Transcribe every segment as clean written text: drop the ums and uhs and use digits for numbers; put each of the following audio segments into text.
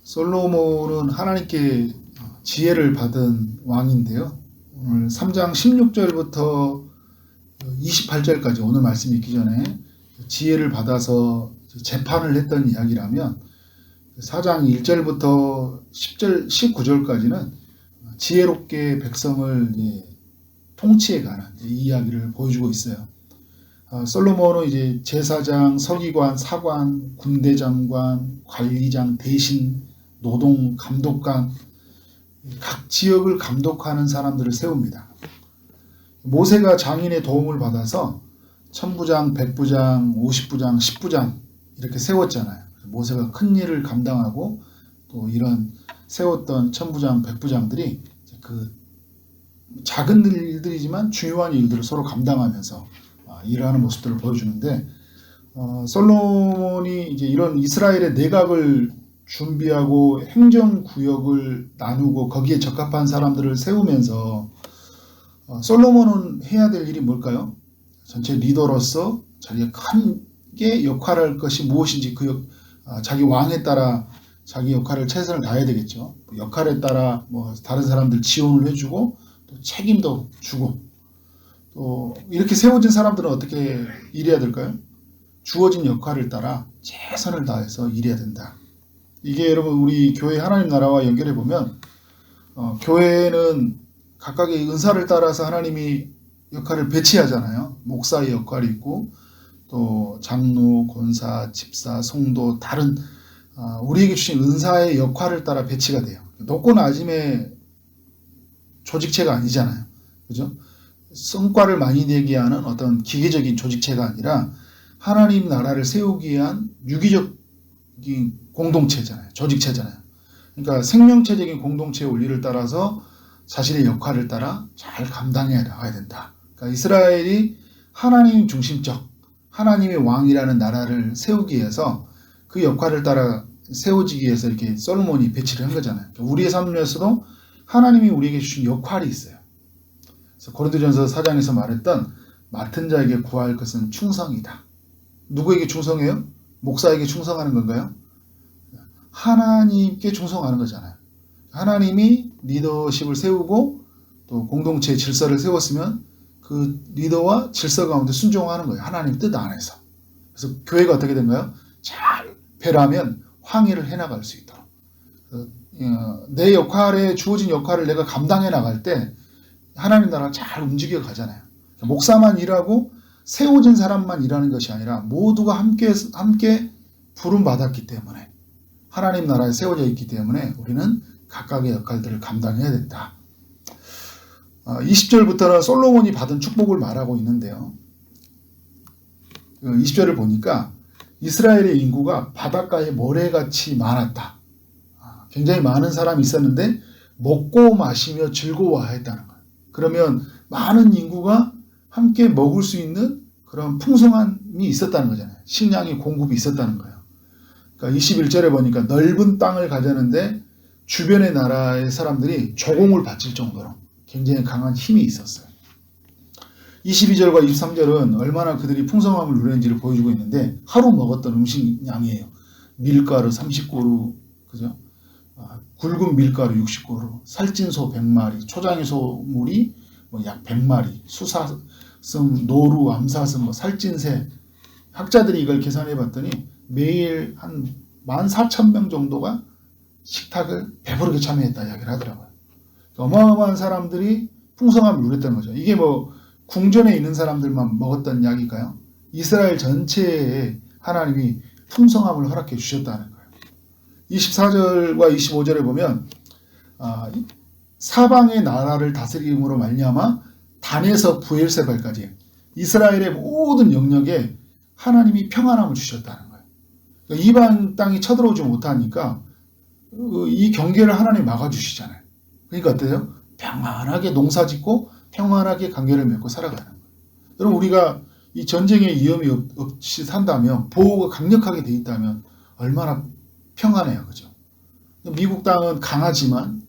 솔로몬은 하나님께 지혜를 받은 왕인데요. 오늘 3장 16절부터 28절까지 오늘 말씀 읽기 전에 지혜를 받아서 재판을 했던 이야기라면 4장 1절부터 10절, 19절까지는 지혜롭게 백성을 통치해 가는 이 이야기를 보여주고 있어요. 솔로몬은 이제 제사장, 서기관, 사관, 군대장관, 관리장, 대신, 노동, 감독관, 각 지역을 감독하는 사람들을 세웁니다. 모세가 장인의 도움을 받아서 천부장, 백부장, 50부장, 10부장 이렇게 세웠잖아요. 모세가 큰 일을 감당하고 또 이런 세웠던 천부장, 백부장들이 그 작은 일들이지만 중요한 일들을 서로 감당하면서 일하는 모습들을 보여주는데, 솔로몬이 이제 이런 이스라엘의 내각을 준비하고 행정구역을 나누고 거기에 적합한 사람들을 세우면서 솔로몬은 해야 될 일이 뭘까요? 전체 리더로서 자기가 크게 역할을 할 것이 무엇인지 자기 왕에 따라 자기 역할을 최선을 다해야 되겠죠. 역할에 따라 다른 사람들 지원을 해주고 또 책임도 주고, 또 이렇게 세워진 사람들은 어떻게 일해야 될까요? 주어진 역할을 따라 최선을 다해서 일해야 된다. 이게 여러분 우리 교회 하나님 나라와 연결해 보면 교회는 각각의 은사를 따라서 하나님이 역할을 배치하잖아요. 목사의 역할이 있고 또 장로, 권사, 집사, 성도 다른 우리에게 주신 은사의 역할을 따라 배치가 돼요. 높고 낮음의 조직체가 아니잖아요. 그죠? 성과를 많이 내게 하는 어떤 기계적인 조직체가 아니라 하나님 나라를 세우기 위한 유기적인 공동체잖아요. 조직체잖아요. 그러니까 생명체적인 공동체의 원리를 따라서 자신의 역할을 따라 잘 감당해 나가야 된다. 그러니까 이스라엘이 하나님 중심적 하나님의 왕이라는 나라를 세우기 위해서 그 역할을 따라 세워지기 위해서 이렇게 솔로몬이 배치를 한 거잖아요. 그러니까 우리의 삶에서도 하나님이 우리에게 주신 역할이 있어요. 그래서 고린도전서 4장에서 말했던 맡은 자에게 구할 것은 충성이다. 누구에게 충성해요? 목사에게 충성하는 건가요? 하나님께 충성하는 거잖아요. 하나님이 리더십을 세우고 또 공동체의 질서를 세웠으면 그 리더와 질서 가운데 순종하는 거예요. 하나님 뜻 안에서. 그래서 교회가 어떻게 된가요? 잘 배라면 황해를 해나갈 수 있도록. 내 역할에 주어진 역할을 내가 감당해 나갈 때 하나님 나라가 잘 움직여 가잖아요. 목사만 일하고 세워진 사람만 일하는 것이 아니라 모두가 함께 부름 받았기 때문에 하나님 나라에 세워져 있기 때문에 우리는 각각의 역할들을 감당해야 된다. 20절부터는 솔로몬이 받은 축복을 말하고 있는데요. 20절을 보니까 이스라엘의 인구가 바닷가에 모래같이 많았다. 굉장히 많은 사람이 있었는데 먹고 마시며 즐거워했다는 거예요. 그러면 많은 인구가 함께 먹을 수 있는 그런 풍성함이 있었다는 거잖아요. 식량의 공급이 있었다는 거예요. 그러니까 21절에 보니까 넓은 땅을 가졌는데 주변의 나라의 사람들이 조공을 바칠 정도로 굉장히 강한 힘이 있었어요. 22절과 23절은 얼마나 그들이 풍성함을 누렸는지를 보여주고 있는데 하루 먹었던 음식 양이에요. 밀가루 30고루, 그죠? 굵은 밀가루 60고루, 살찐 소 100마리, 초장의 소물이 약 100마리, 수사슴, 노루, 암사슴, 살찐 새. 학자들이 이걸 계산해 봤더니 매일 한 14,000명 정도가 식탁을 배부르게 참여했다 이야기를 하더라고요. 어마어마한 사람들이 풍성함을 누렸다는 거죠. 이게 궁전에 있는 사람들만 먹었던 이야기일까요? 이스라엘 전체에 하나님이 풍성함을 허락해 주셨다는 거예요. 24절과 25절에 보면 사방의 나라를 다스림으로 말미암아 단에서 부엘세발까지 이스라엘의 모든 영역에 하나님이 평안함을 주셨다는 거예요. 그러니까 이방 땅이 쳐들어오지 못하니까 이 경계를 하나님이 막아주시잖아요. 그러니까 어때요? 평안하게 농사짓고 평안하게 관계를 맺고 살아가는 거예요. 여러분 우리가 이 전쟁에 위험이 없이 산다면 보호가 강력하게 돼 있다면 얼마나 평안해요. 그죠? 미국 땅은 강하지만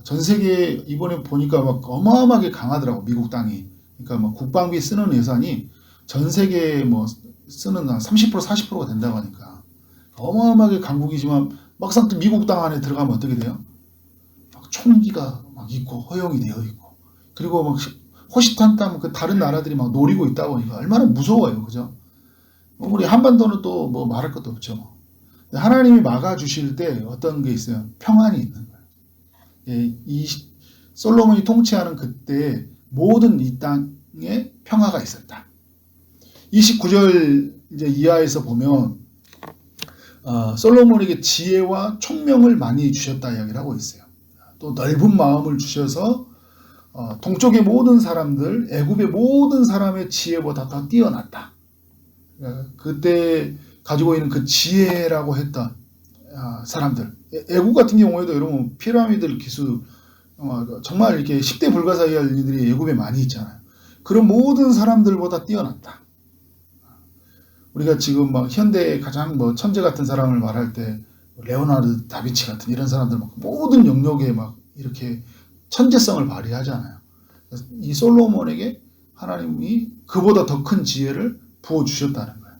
전 세계 이번에 보니까 어마어마하게 강하더라고 미국 땅이. 그러니까 국방비 쓰는 예산이 전 세계에 쓰는 한 30% 40%가 된다고 하니까 어마어마하게 강국이지만 막상 또 미국 땅 안에 들어가면 어떻게 돼요? 막 총기가 막 있고 허용이 되어 있고 그리고 막 호시탄탄 그 다른 나라들이 막 노리고 있다 보니까 얼마나 무서워요, 그죠? 우리 한반도는 또 뭐 말할 것도 없죠. 뭐. 하나님이 막아주실 때 어떤 게 있어요? 평안이 있는 거예요. 예, 이 솔로몬이 통치하는 그때 모든 이 땅에 평화가 있었다. 29절 이제 이하에서 보면 솔로몬에게 지혜와 총명을 많이 주셨다 이야기를 하고 있어요. 또 넓은 마음을 주셔서 동쪽의 모든 사람들, 애굽의 모든 사람의 지혜보다 더 뛰어났다. 그때 가지고 있는 그 지혜라고 했던 사람들. 애국 같은 경우에도 여러분 피라미드 기술 정말 이렇게 10대 불가사의할 일들이 애국에 많이 있잖아요. 그런 모든 사람들보다 뛰어났다. 우리가 지금 막 현대의 가장 뭐 천재 같은 사람을 말할 때 레오나르도 다빈치 같은 이런 사람들 막 모든 영역에 막 이렇게 천재성을 발휘하잖아요. 이 솔로몬에게 하나님이 그보다 더 큰 지혜를 부어주셨다는 거예요.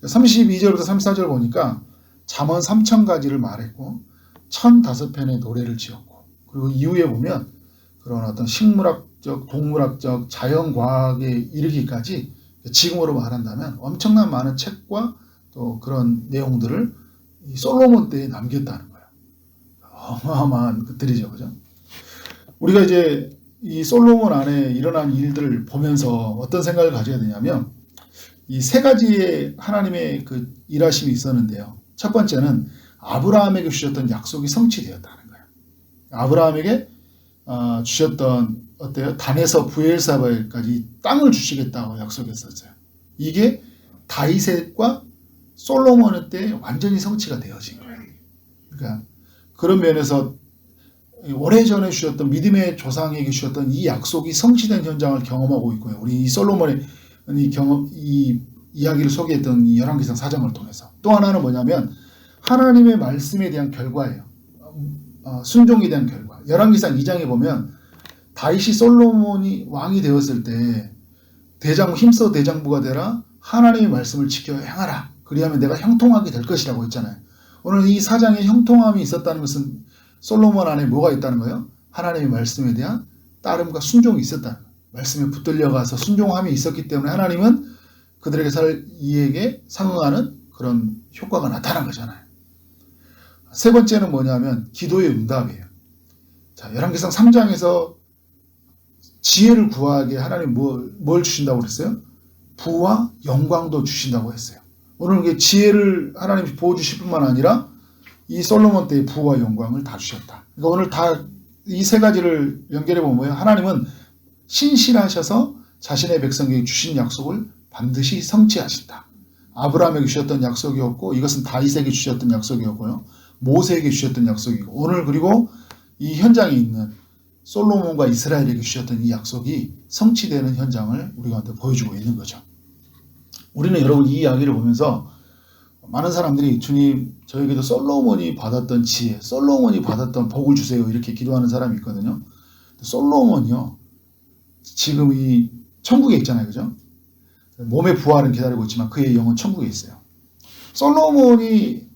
32절부터 34절 보니까 잠언 3000가지를 말했고 1005편의 노래를 지었고 그리고 이후에 보면 그런 어떤 식물학적, 동물학적, 자연과학에 이르기까지 지금으로 말한다면 엄청난 많은 책과 또 그런 내용들을 이 솔로몬 때에 남겼다는 거예요. 어마어마한 것들이죠, 그죠? 우리가 이제 이 솔로몬 안에 일어난 일들을 보면서 어떤 생각을 가져야 되냐면 이 세 가지의 하나님의 그 일하심이 있었는데요. 첫 번째는 아브라함에게 주셨던 약속이 성취되었다는 거예요. 아브라함에게 주셨던 어때요? 단에서 부엘사바까지 땅을 주시겠다고 약속했었어요. 이게 다윗과 솔로몬 때 완전히 성취가 되어진 거예요. 그러니까 그런 면에서 오래전에 주셨던 믿음의 조상에게 주셨던 이 약속이 성취된 현장을 경험하고 있고요. 우리 이 솔로몬의 이 이야기를 소개했던 이 열왕기상 4장을 통해서 또 하나는 뭐냐면 하나님의 말씀에 대한 결과예요. 순종에 대한 결과. 열왕기상 2장에 보면 다윗이 솔로몬이 왕이 되었을 때 힘써 대장부가 되라 하나님의 말씀을 지켜 행하라. 그리하면 내가 형통하게 될 것이라고 했잖아요. 오늘 이 4장에 형통함이 있었다는 것은 솔로몬 안에 뭐가 있다는 거예요? 하나님의 말씀에 대한 따름과 순종이 있었다는 거예요. 말씀에 붙들려가서 순종함이 있었기 때문에 하나님은 그들에게 이에게 상응하는 그런 효과가 나타난 거잖아요. 세 번째는 뭐냐면 기도의 응답이에요. 자, 열왕기상 3장에서 지혜를 구하게 하나님 뭘 주신다고 그랬어요? 부와 영광도 주신다고 했어요. 오늘 지혜를 하나님이 부어주실 뿐만 아니라 이 솔로몬 때의 부와 영광을 다 주셨다. 그러니까 오늘 다 이 세 가지를 연결해 보면 하나님은 신실하셔서 자신의 백성에게 주신 약속을 반드시 성취하신다. 아브라함에게 주셨던 약속이었고 이것은 다윗에게 주셨던 약속이었고요. 모세에게 주셨던 약속이고 오늘 그리고 이 현장에 있는 솔로몬과 이스라엘에게 주셨던 이 약속이 성취되는 현장을 우리가 보여주고 있는 거죠. 우리는 여러분 이 이야기를 보면서 많은 사람들이 주님 저에게도 솔로몬이 받았던 지혜, 솔로몬이 받았던 복을 주세요 이렇게 기도하는 사람이 있거든요. 솔로몬이요. 지금 이 천국에 있잖아요. 그죠? 몸의 부활은 기다리고 있지만 그의 영은 천국에 있어요. 솔로몬이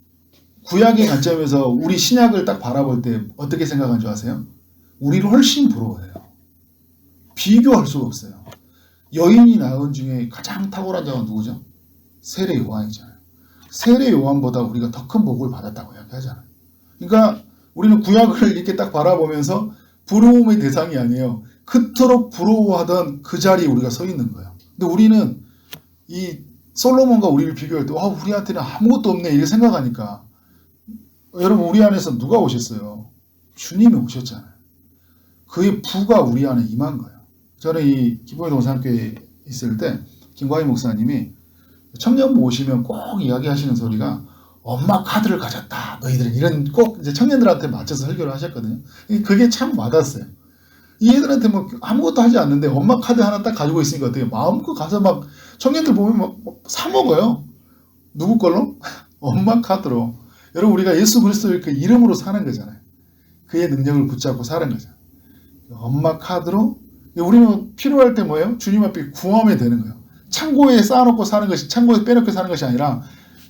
구약의 관점에서 우리 신약을 딱 바라볼 때 어떻게 생각한 줄 아세요? 우리를 훨씬 부러워해요. 비교할 수가 없어요. 여인이 낳은 중에 가장 탁월한 자가 누구죠? 세례 요한이잖아요. 세례 요한보다 우리가 더 큰 복을 받았다고 이야기하잖아요. 그러니까 우리는 구약을 이렇게 딱 바라보면서 부러움의 대상이 아니에요. 그토록 부러워하던 그 자리에 우리가 서 있는 거예요. 근데 우리는 이 솔로몬과 우리를 비교할 때 우리한테는 아무것도 없네 이렇게 생각하니까 여러분 우리 안에서 누가 오셨어요? 주님이 오셨잖아요. 그의 부가 우리 안에 임한 거예요. 저는 이 기쁨의 동산교회에 있을 때 김광희 목사님이 청년부 오시면 꼭 이야기하시는 소리가 엄마 카드를 가졌다. 너희들은 이런 꼭 이제 청년들한테 맞춰서 설교를 하셨거든요. 그게 참 와닿았어요. 이 애들한테 뭐 아무것도 하지 않는데 엄마 카드 하나 딱 가지고 있으니까 어떻게 마음껏 가서 막 청년들 보면 막 사 먹어요. 누구 걸로? 엄마 카드로. 여러분 우리가 예수 그리스도의 그 이름으로 사는 거잖아요. 그의 능력을 붙잡고 사는 거죠. 엄마 카드로 우리는 필요할 때 뭐예요? 주님 앞에 구하면 되는 거예요. 창고에 쌓아놓고 사는 것이 창고에 빼놓고 사는 것이 아니라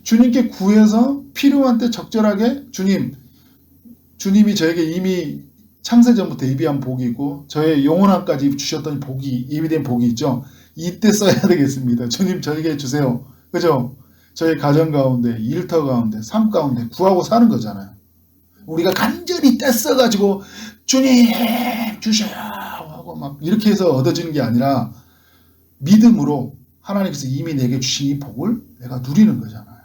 주님께 구해서 필요한 때 적절하게 주님이 저에게 이미 창세전부터 예비한 복이 있고 저의 영원함까지 주셨던 복이 예비된 복이 있죠. 이때 써야 되겠습니다. 주님 저에게 주세요. 그죠? 저희 가정 가운데, 일터 가운데, 삶 가운데 구하고 사는 거잖아요. 우리가 간절히 떼써가지고 주님 주셔요 하고 막 이렇게 해서 얻어지는 게 아니라 믿음으로 하나님께서 이미 내게 주신 이 복을 내가 누리는 거잖아요.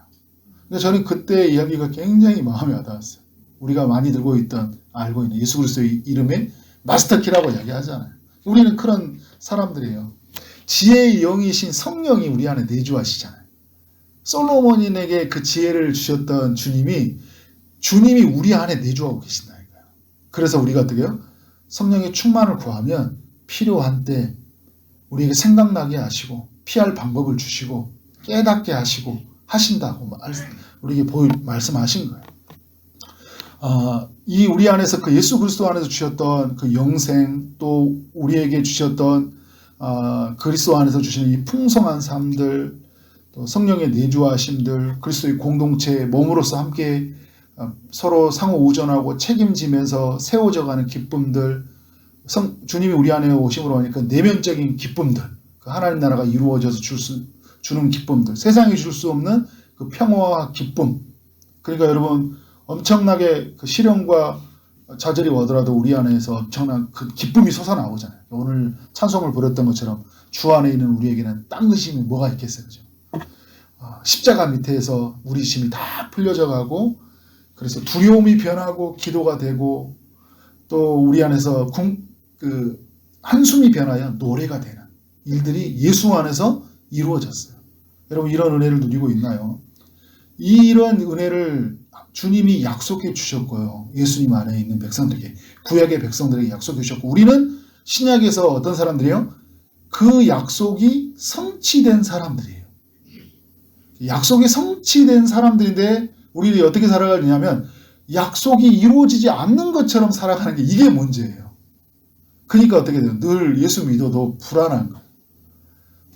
그러니까 저는 그때 이야기가 굉장히 마음에 와닿았어요. 우리가 많이 알고 있는 예수 그리스도의 이름에 마스터키라고 이야기하잖아요. 우리는 그런 사람들이에요. 지혜의 영이신 성령이 우리 안에 내주하시잖아요. 솔로몬에게 그 지혜를 주셨던 주님이 우리 안에 내주하고 계신다니까요. 그래서 우리가 어떻게 해요? 성령의 충만을 구하면 필요한 때 우리에게 생각나게 하시고 피할 방법을 주시고 깨닫게 하시고 하신다고 우리에게 말씀하신 거예요. 이 우리 안에서 그 예수 그리스도 안에서 주셨던 그 영생, 또 우리에게 주셨던 그리스도 안에서 주시는 이 풍성한 삶들, 또 성령의 내주하심들, 그리스도의 공동체 몸으로서 함께 서로 상호 우전하고 책임지면서 세워져가는 기쁨들, 주님이 우리 안에 오심으로 하니까 내면적인 기쁨들, 그 하나님 나라가 이루어져서 주는 기쁨들, 세상이 줄 수 없는 그 평화와 기쁨. 그러니까 여러분 엄청나게 그 시련과 좌절이 오더라도 우리 안에서 엄청난 그 기쁨이 솟아나오잖아요. 오늘 찬송을 부렸던 것처럼 주 안에 있는 우리에게는 딴 것이 뭐가 있겠어요. 그죠? 십자가 밑에서 우리 심이 다 풀려져 가고, 그래서 두려움이 변하고 기도가 되고, 또 우리 안에서 한숨이 변하여 노래가 되는 일들이 예수 안에서 이루어졌어요. 여러분 이런 은혜를 누리고 있나요? 이런 은혜를 주님이 약속해 주셨고요. 예수님 안에 있는 백성들에게, 구약의 백성들에게 약속해 주셨고, 우리는 신약에서 어떤 사람들이에요? 그 약속이 성취된 사람들이에요. 약속이 성취된 사람들인데 우리들이 어떻게 살아가느냐면 약속이 이루어지지 않는 것처럼 살아가는 게 이게 문제예요. 그러니까 어떻게 돼요? 늘 예수 믿어도 불안한 거예요.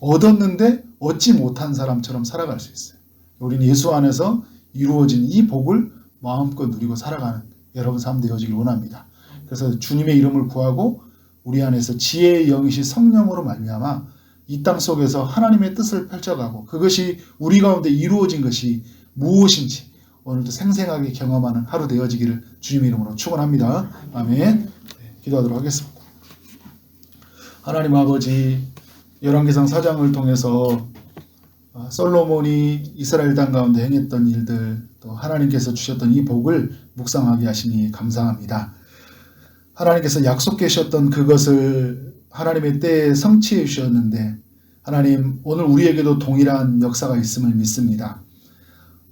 얻었는데 얻지 못한 사람처럼 살아갈 수 있어요. 우리는 예수 안에서 이루어진 이 복을 마음껏 누리고 살아가는 여러분 삶 되어지길 원합니다. 그래서 주님의 이름을 구하고 우리 안에서 지혜의 영이신 성령으로 말미암아 이 땅 속에서 하나님의 뜻을 펼쳐가고, 그것이 우리 가운데 이루어진 것이 무엇인지 오늘도 생생하게 경험하는 하루 되어지기를 주님의 이름으로 축원합니다. 아멘. 기도하도록 하겠습니다. 하나님 아버지, 열왕기상 4장을 통해서 솔로몬이 이스라엘 땅 가운데 행했던 일들, 또 하나님께서 주셨던 이 복을 묵상하게 하시니 감사합니다. 하나님께서 약속해 주셨던 그것을 하나님의 때에 성취해 주셨는데, 하나님 오늘 우리에게도 동일한 역사가 있음을 믿습니다.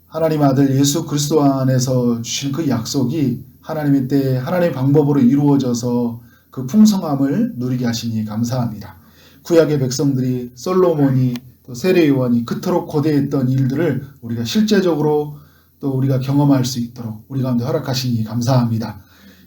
하나님 아들 예수 그리스도 안에서 주신 그 약속이 하나님의 때에 하나님의 방법으로 이루어져서 그 풍성함을 누리게 하시니 감사합니다. 구약의 백성들이, 솔로몬이, 또 세례요한이 그토록 고대했던 일들을 우리가 실제적으로 또 우리가 경험할 수 있도록 우리 가운데 허락하시니 감사합니다.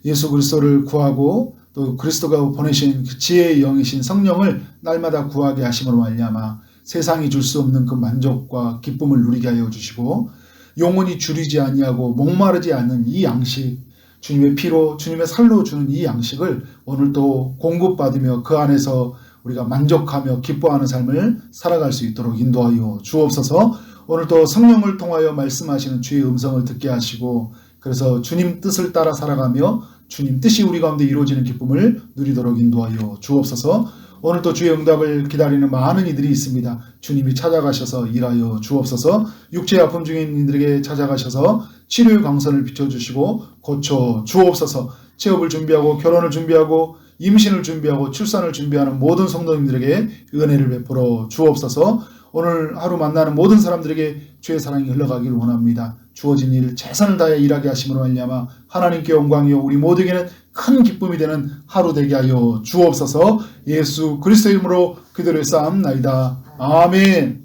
예수 그리스도를 구하고 또 그리스도가 보내신 그 지혜의 영이신 성령을 날마다 구하게 하심으로 말미암아 세상이 줄 수 없는 그 만족과 기쁨을 누리게 하여 주시고, 영원히 줄이지 아니하고 목마르지 않는 이 양식, 주님의 피로 주님의 살로 주는 이 양식을 오늘 또 공급받으며 그 안에서 우리가 만족하며 기뻐하는 삶을 살아갈 수 있도록 인도하여 주옵소서. 오늘도 성령을 통하여 말씀하시는 주의 음성을 듣게 하시고, 그래서 주님 뜻을 따라 살아가며 주님 뜻이 우리 가운데 이루어지는 기쁨을 누리도록 인도하여 주옵소서. 오늘도 주의 응답을 기다리는 많은 이들이 있습니다. 주님이 찾아가셔서 일하여 주옵소서. 육체의 아픔 중에 있는 이들에게 찾아가셔서 치료의 광선을 비춰주시고 고쳐 주옵소서. 취업을 준비하고 결혼을 준비하고 임신을 준비하고 출산을 준비하는 모든 성도님들에게 은혜를 베풀어 주옵소서. 오늘 하루 만나는 모든 사람들에게 주의 사랑이 흘러가기를 원합니다. 주어진 일 최선을 다해 일하게 하심으로 말미암아 하나님께 영광이요 우리 모두에게는 큰 기쁨이 되는 하루 되게 하여 주옵소서. 예수 그리스도 이름으로 기도를 쌓옵나이다. 아멘.